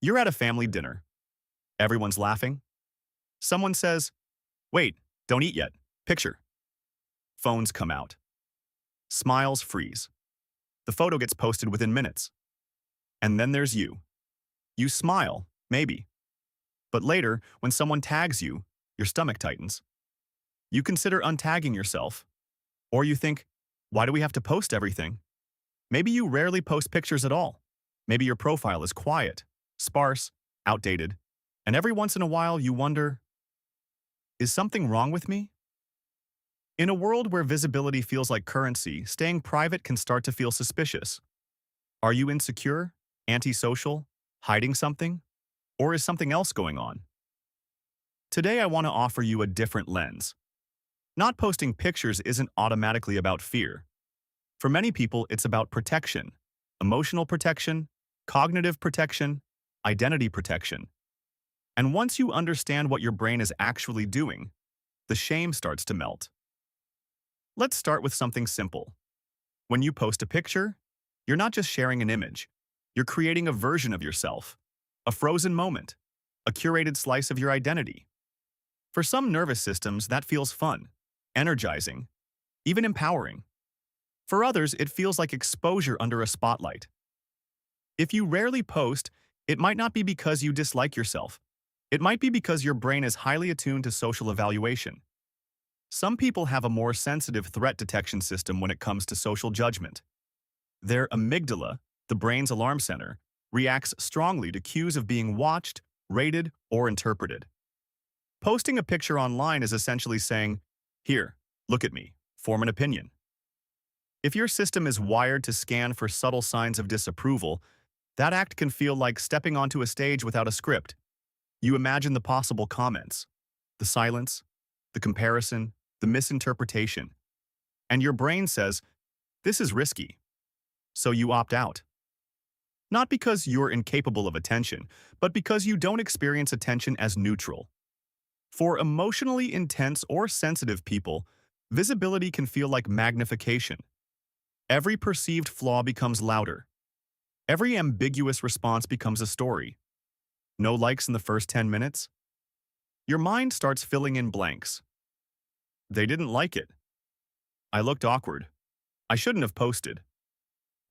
You're at a family dinner. Everyone's laughing. Someone says, "Wait, don't eat yet. Picture." Phones come out. Smiles freeze. The photo gets posted within minutes. And then there's you. You smile, maybe. But later, when someone tags you, your stomach tightens. You consider untagging yourself. Or you think, why do we have to post everything? Maybe you rarely post pictures at all. Maybe your profile is quiet, sparse, outdated, and every once in a while you wonder, is something wrong with me? In a world where visibility feels like currency, staying private can start to feel suspicious. Are you insecure, antisocial, hiding something? Or is something else going on? Today I want to offer you a different lens. Not posting pictures isn't automatically about fear. For many people, it's about protection, emotional protection, cognitive protection, identity protection. And once you understand what your brain is actually doing, the shame starts to melt. Let's start with something simple. When you post a picture, you're not just sharing an image. You're creating a version of yourself, a frozen moment, a curated slice of your identity. For some nervous systems, that feels fun, energizing, even empowering. For others, it feels like exposure under a spotlight. If you rarely post, it might not be because you dislike yourself. It might be because your brain is highly attuned to social evaluation. Some people have a more sensitive threat detection system when it comes to social judgment. Their amygdala, the brain's alarm center, reacts strongly to cues of being watched, rated, or interpreted. Posting a picture online is essentially saying, "Here, look at me, form an opinion." If your system is wired to scan for subtle signs of disapproval, that act can feel like stepping onto a stage without a script. You imagine the possible comments, the silence, the comparison, the misinterpretation, and your brain says, "This is risky," so you opt out. Not because you're incapable of attention, but because you don't experience attention as neutral. For emotionally intense or sensitive people, visibility can feel like magnification. Every perceived flaw becomes louder. Every ambiguous response becomes a story. No likes in the first 10 minutes? Your mind starts filling in blanks. They didn't like it. I looked awkward. I shouldn't have posted.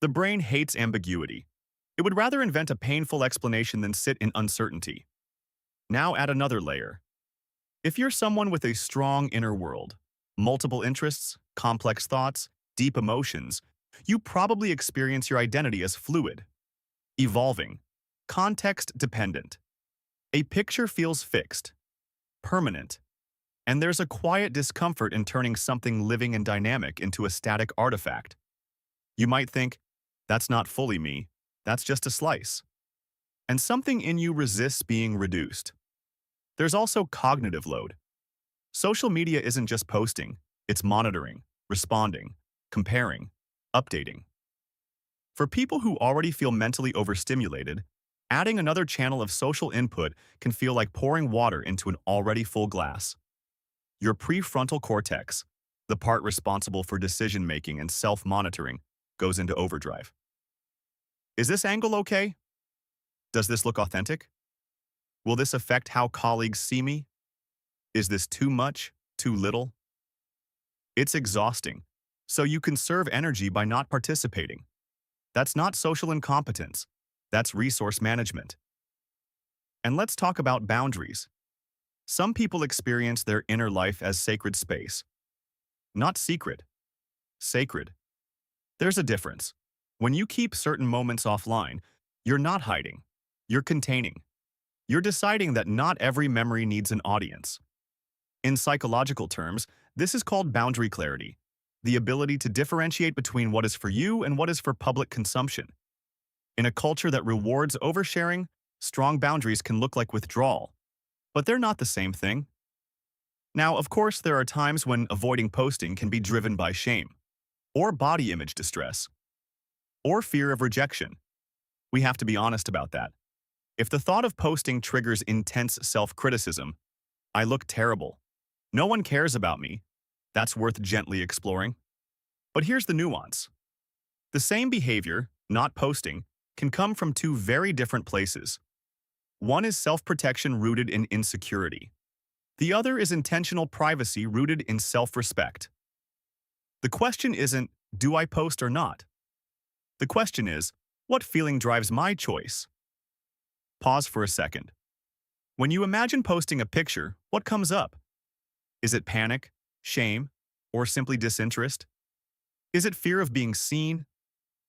The brain hates ambiguity. It would rather invent a painful explanation than sit in uncertainty. Now add another layer. If you're someone with a strong inner world, multiple interests, complex thoughts, deep emotions, you probably experience your identity as fluid, evolving, context-dependent. A picture feels fixed, permanent, and there's a quiet discomfort in turning something living and dynamic into a static artifact. You might think, that's not fully me, that's just a slice. And something in you resists being reduced. There's also cognitive load. Social media isn't just posting, it's monitoring, responding, comparing, updating. For people who already feel mentally overstimulated, adding another channel of social input can feel like pouring water into an already full glass. Your prefrontal cortex, the part responsible for decision-making and self-monitoring, goes into overdrive. Is this angle okay? Does this look authentic? Will this affect how colleagues see me? Is this too much, too little? It's exhausting, so you conserve energy by not participating. That's not social incompetence. That's resource management. And let's talk about boundaries. Some people experience their inner life as sacred space. Not secret. Sacred. There's a difference. When you keep certain moments offline, you're not hiding. You're containing. You're deciding that not every memory needs an audience. In psychological terms, this is called boundary clarity, the ability to differentiate between what is for you and what is for public consumption. In a culture that rewards oversharing, strong boundaries can look like withdrawal, but they're not the same thing. Now, of course, there are times when avoiding posting can be driven by shame, or body image distress, or fear of rejection. We have to be honest about that. If the thought of posting triggers intense self-criticism, "I look terrible. No one cares about me," that's worth gently exploring. But here's the nuance. The same behavior, not posting, can come from two very different places. One is self-protection rooted in insecurity. The other is intentional privacy rooted in self-respect. The question isn't, do I post or not? The question is, what feeling drives my choice? Pause for a second. When you imagine posting a picture, what comes up? Is it panic, shame, or simply disinterest? Is it fear of being seen,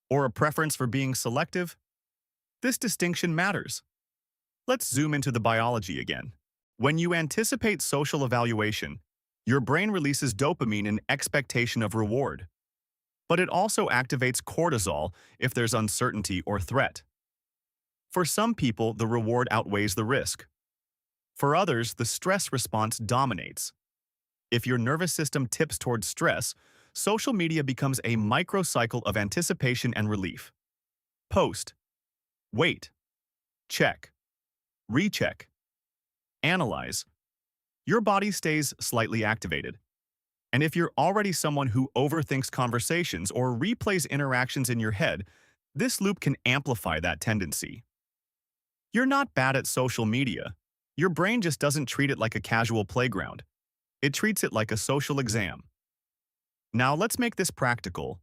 or a preference for being selective? This distinction matters. Let's zoom into the biology again. When you anticipate social evaluation, your brain releases dopamine in expectation of reward. But it also activates cortisol if there's uncertainty or threat. For some people, the reward outweighs the risk. For others, the stress response dominates. If your nervous system tips towards stress, social media becomes a microcycle of anticipation and relief. Post. Wait. Check. Recheck. Analyze. Your body stays slightly activated. And if you're already someone who overthinks conversations or replays interactions in your head, this loop can amplify that tendency. You're not bad at social media. Your brain just doesn't treat it like a casual playground. It treats it like a social exam. Now let's make this practical.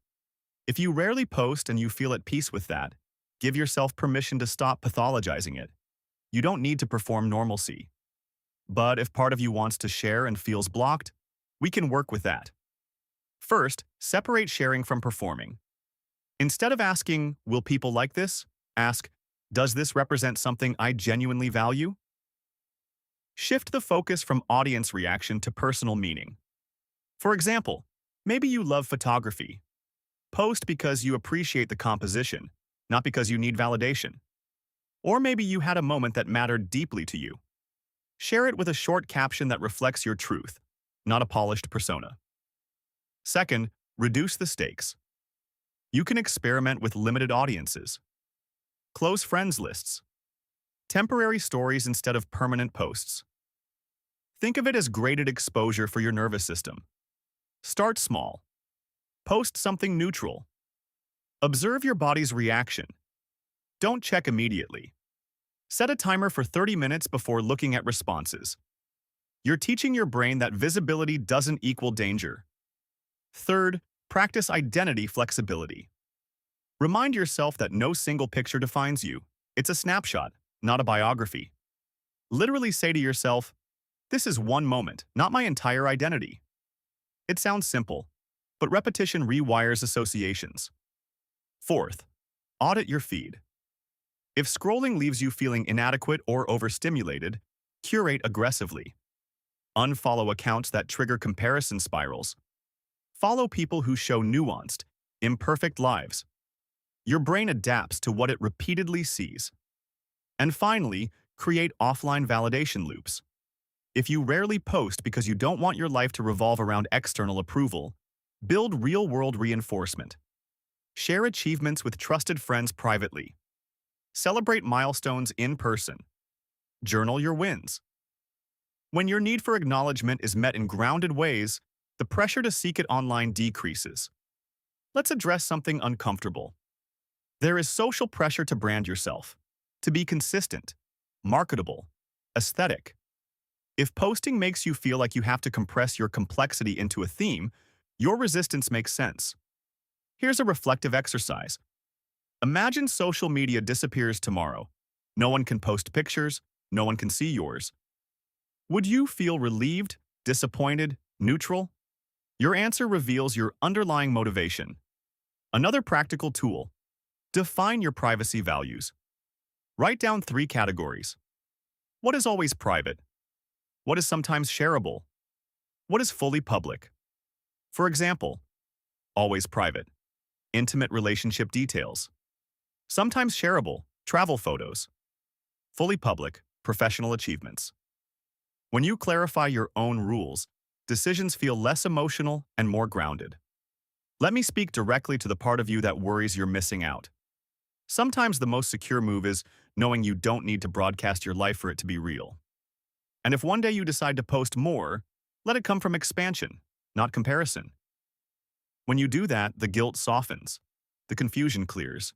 If you rarely post and you feel at peace with that, give yourself permission to stop pathologizing it. You don't need to perform normalcy. But if part of you wants to share and feels blocked, we can work with that. First, separate sharing from performing. Instead of asking, will people like this? Ask, does this represent something I genuinely value? Shift the focus from audience reaction to personal meaning. For example, maybe you love photography. Post because you appreciate the composition, not because you need validation. Or maybe you had a moment that mattered deeply to you. Share it with a short caption that reflects your truth, not a polished persona. Second, reduce the stakes. You can experiment with limited audiences. Close friends lists. Temporary stories instead of permanent posts. Think of it as graded exposure for your nervous system. Start small. Post something neutral. Observe your body's reaction. Don't check immediately. Set a timer for 30 minutes before looking at responses. You're teaching your brain that visibility doesn't equal danger. Third, practice identity flexibility. Remind yourself that no single picture defines you. It's a snapshot, not a biography. Literally say to yourself, this is one moment, not my entire identity. It sounds simple, but repetition rewires associations. Fourth, audit your feed. If scrolling leaves you feeling inadequate or overstimulated, curate aggressively. Unfollow accounts that trigger comparison spirals. Follow people who show nuanced, imperfect lives. Your brain adapts to what it repeatedly sees. And finally, create offline validation loops. If you rarely post because you don't want your life to revolve around external approval, build real-world reinforcement. Share achievements with trusted friends privately. Celebrate milestones in person. Journal your wins. When your need for acknowledgement is met in grounded ways, the pressure to seek it online decreases. Let's address something uncomfortable. There is social pressure to brand yourself, to be consistent, marketable, aesthetic. If posting makes you feel like you have to compress your complexity into a theme, your resistance makes sense. Here's a reflective exercise. Imagine social media disappears tomorrow. No one can post pictures, no one can see yours. Would you feel relieved, disappointed, neutral? Your answer reveals your underlying motivation. Another practical tool. Define your privacy values. Write down 3 categories. What is always private? What is sometimes shareable? What is fully public? For example, always private, intimate relationship details. Sometimes shareable, travel photos. Fully public, professional achievements. When you clarify your own rules, decisions feel less emotional and more grounded. Let me speak directly to the part of you that worries you're missing out. Sometimes the most secure move is knowing you don't need to broadcast your life for it to be real. And if one day you decide to post more, let it come from expansion, not comparison. When you do that, the guilt softens, the confusion clears.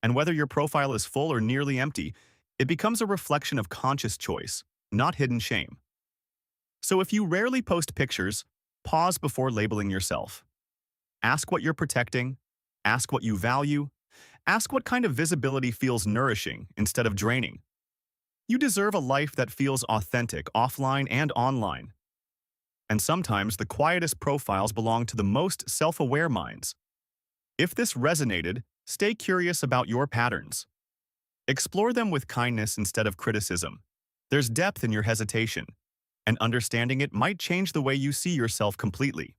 And whether your profile is full or nearly empty, It becomes a reflection of conscious choice, not hidden shame. So if you rarely post pictures, pause before labeling yourself. Ask what you're protecting, ask what you value, ask what kind of visibility feels nourishing instead of draining. You deserve a life that feels authentic offline and online. And sometimes the quietest profiles belong to the most self-aware minds. If this resonated, stay curious about your patterns. Explore them with kindness instead of criticism. There's depth in your hesitation, and understanding it might change the way you see yourself completely.